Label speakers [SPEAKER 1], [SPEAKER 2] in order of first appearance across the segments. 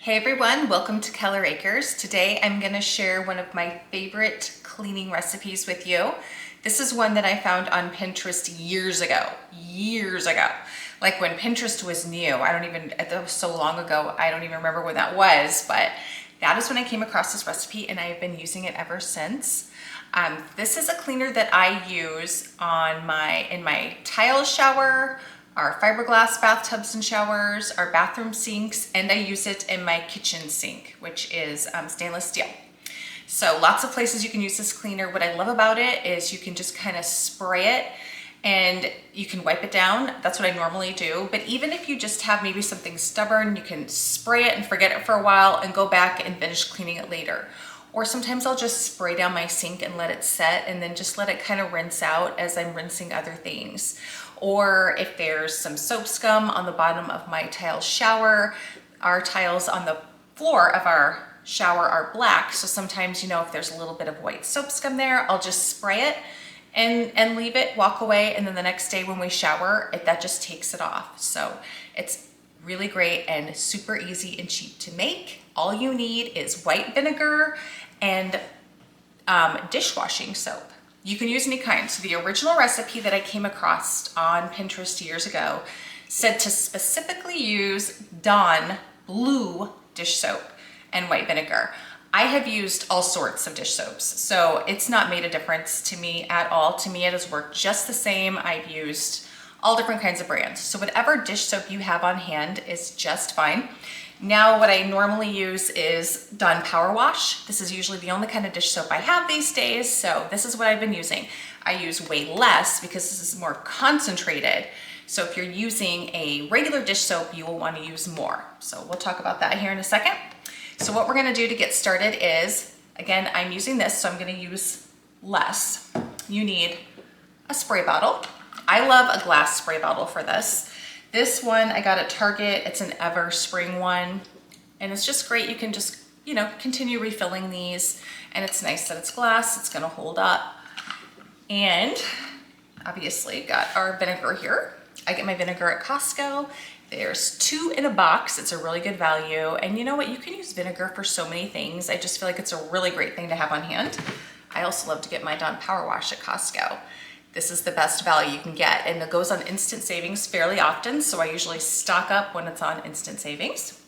[SPEAKER 1] Hey everyone, welcome to Keller Acres. Today I'm going to share one of my favorite cleaning recipes with you. This is one that I found on Pinterest years ago. Like when Pinterest was new. That was so long ago, I don't even remember when that was, but that is when I came across this recipe and I've been using it ever since. This is a cleaner that I use in my tile shower, our fiberglass bathtubs and showers, our bathroom sinks, and I use it in my kitchen sink, which is stainless steel. So lots of places you can use this cleaner. What I love about it is you can just kind of spray it and you can wipe it down. That's what I normally do. But even if you just have maybe something stubborn, you can spray it and forget it for a while and go back and finish cleaning it later. Or sometimes I'll just spray down my sink and let it set and then just let it kind of rinse out as I'm rinsing other things. Or if there's some soap scum on the bottom of my tile shower, our tiles on the floor of our shower are black. So sometimes, if there's a little bit of white soap scum there, I'll just spray it and leave it, walk away. And then the next day when we shower, that just takes it off. So it's really great and super easy and cheap to make. All you need is white vinegar and dishwashing soap. You can use any kind. So the original recipe that I came across on Pinterest years ago said to specifically use Dawn blue dish soap and white vinegar. I have used all sorts of dish soaps, so it's not made a difference to me at all. To me, it has worked just the same. I've used all different kinds of brands. So whatever dish soap you have on hand is just fine. Now what I normally use is Dawn Powerwash. This is usually the only kind of dish soap I have these days, so this is what I've been using. I use way less because this is more concentrated. So if you're using a regular dish soap, you will want to use more. So we'll talk about that here in a second. So what we're gonna do to get started is, again, I'm using this, so I'm gonna use less. You need a spray bottle. I love a glass spray bottle for this. This one I got at Target. It's an Ever Spring one, and it's just great. You can just, continue refilling these, and it's nice that it's glass. It's gonna hold up. And obviously got our vinegar here. I get my vinegar at Costco. There's 2 in a box. It's a really good value. And you know what? You can use vinegar for so many things. I just feel like it's a really great thing to have on hand. I also love to get my Dawn Powerwash at Costco. This is the best value you can get, and it goes on instant savings fairly often, so I usually stock up when it's on instant savings.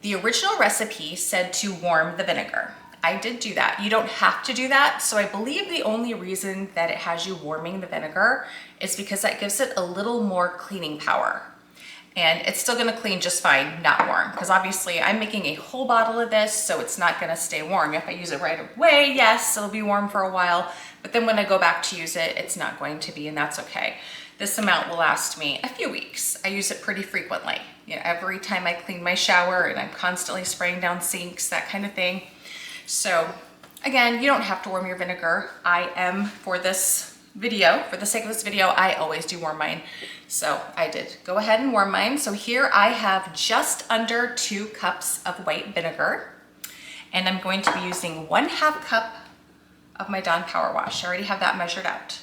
[SPEAKER 1] The original recipe said to warm the vinegar. I did do that. You don't have to do that, so I believe the only reason that it has you warming the vinegar is because that gives it a little more cleaning power. And it's still gonna clean just fine, not warm, because obviously I'm making a whole bottle of this, so it's not gonna stay warm. If I use it right away, yes, it'll be warm for a while, but then when I go back to use it, it's not going to be, and that's okay. This amount will last me a few weeks. I use it pretty frequently. Every time I clean my shower, and I'm constantly spraying down sinks, that kind of thing. So again, you don't have to warm your vinegar. For the sake of this video, I always do warm mine. So I did go ahead and warm mine. So here I have just under 2 cups of white vinegar, and I'm going to be using 1/2 cup of my Dawn Powerwash. I already have that measured out.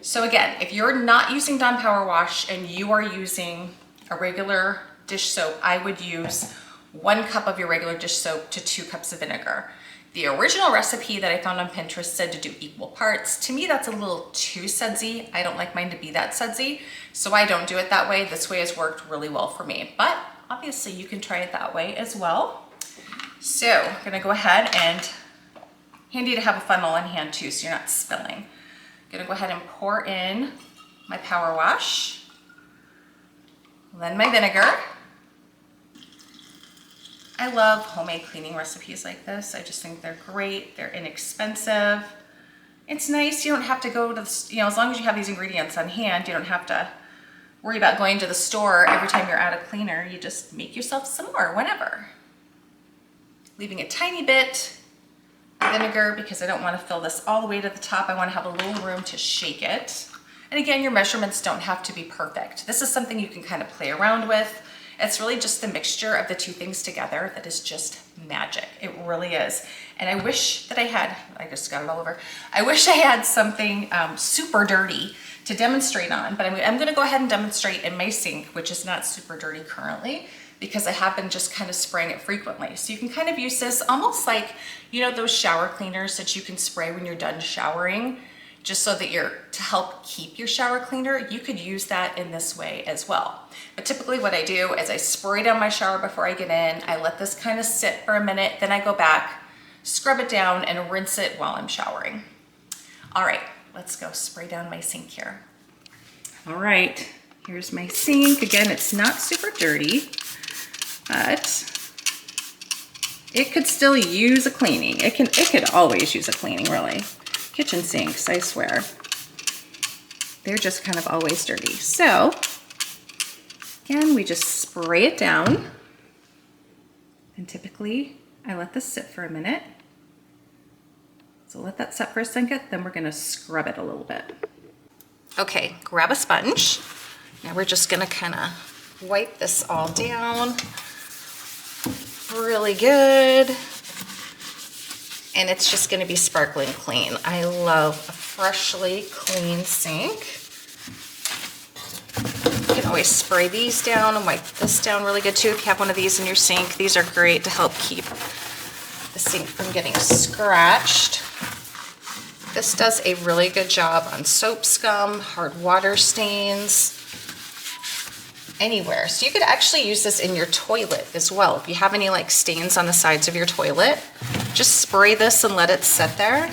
[SPEAKER 1] So again, if you're not using Dawn Powerwash and you are using a regular dish soap, I would use 1 cup of your regular dish soap to 2 cups of vinegar. The original recipe that I found on Pinterest said to do equal parts. To me, that's a little too sudsy. I don't like mine to be that sudsy, so I don't do it that way. This way has worked really well for me, but obviously you can try it that way as well. So I'm gonna go ahead and, handy to have a funnel on hand too, so you're not spilling. I'm gonna go ahead and pour in my power wash, then my vinegar. I love homemade cleaning recipes like this. I just think they're great. They're inexpensive. It's nice. You don't have to go to the, as long as you have these ingredients on hand, you don't have to worry about going to the store every time you're out of cleaner. You just make yourself some more whenever. Leaving a tiny bit of vinegar because I don't want to fill this all the way to the top. I want to have a little room to shake it. And again, your measurements don't have to be perfect. This is something you can kind of play around with. It's really just the mixture of the 2 things together that is just magic. It really is. And I wish that I just got it all over. I wish I had something super dirty to demonstrate on, but I'm gonna go ahead and demonstrate in my sink, which is not super dirty currently. because I have been just kind of spraying it frequently. So you can kind of use this almost like, you know, those shower cleaners that you can spray when you're done showering, just so that to help keep your shower cleaner, you could use that in this way as well. But typically what I do is I spray down my shower before I get in, I let this kind of sit for a minute, then I go back, scrub it down and rinse it while I'm showering. All right, let's go spray down my sink here. All right, here's my sink. Again, it's not super dirty, but it could still use a cleaning. It could always use a cleaning, really. Kitchen sinks, I swear. They're just kind of always dirty. So, again, we just spray it down. And typically, I let this sit for a minute. So let that set for a second, then we're gonna scrub it a little bit. Okay, grab a sponge. Now we're just gonna kinda wipe this all down really good. And it's just gonna be sparkling clean. I love a freshly clean sink. You can always spray these down and wipe this down really good too if you have one of these in your sink. These are great to help keep the sink from getting scratched. This does a really good job on soap scum, hard water stains, anywhere. So you could actually use this in your toilet as well. If you have any like stains on the sides of your toilet, just spray this and let it sit there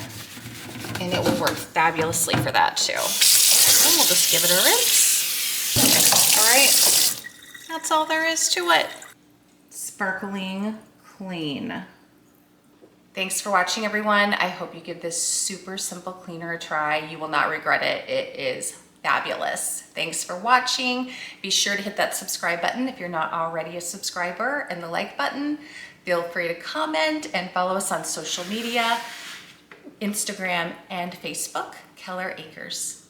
[SPEAKER 1] and it will work fabulously for that too. And we'll just give it a rinse. All right, that's all there is to it. Sparkling clean. Thanks for watching, everyone. I hope you give this super simple cleaner a try. You will not regret it. It is fabulous. Thanks for watching. Be sure to hit that subscribe button if you're not already a subscriber, and the like button. Feel free to comment and follow us on social media, Instagram and Facebook, Keller Acres.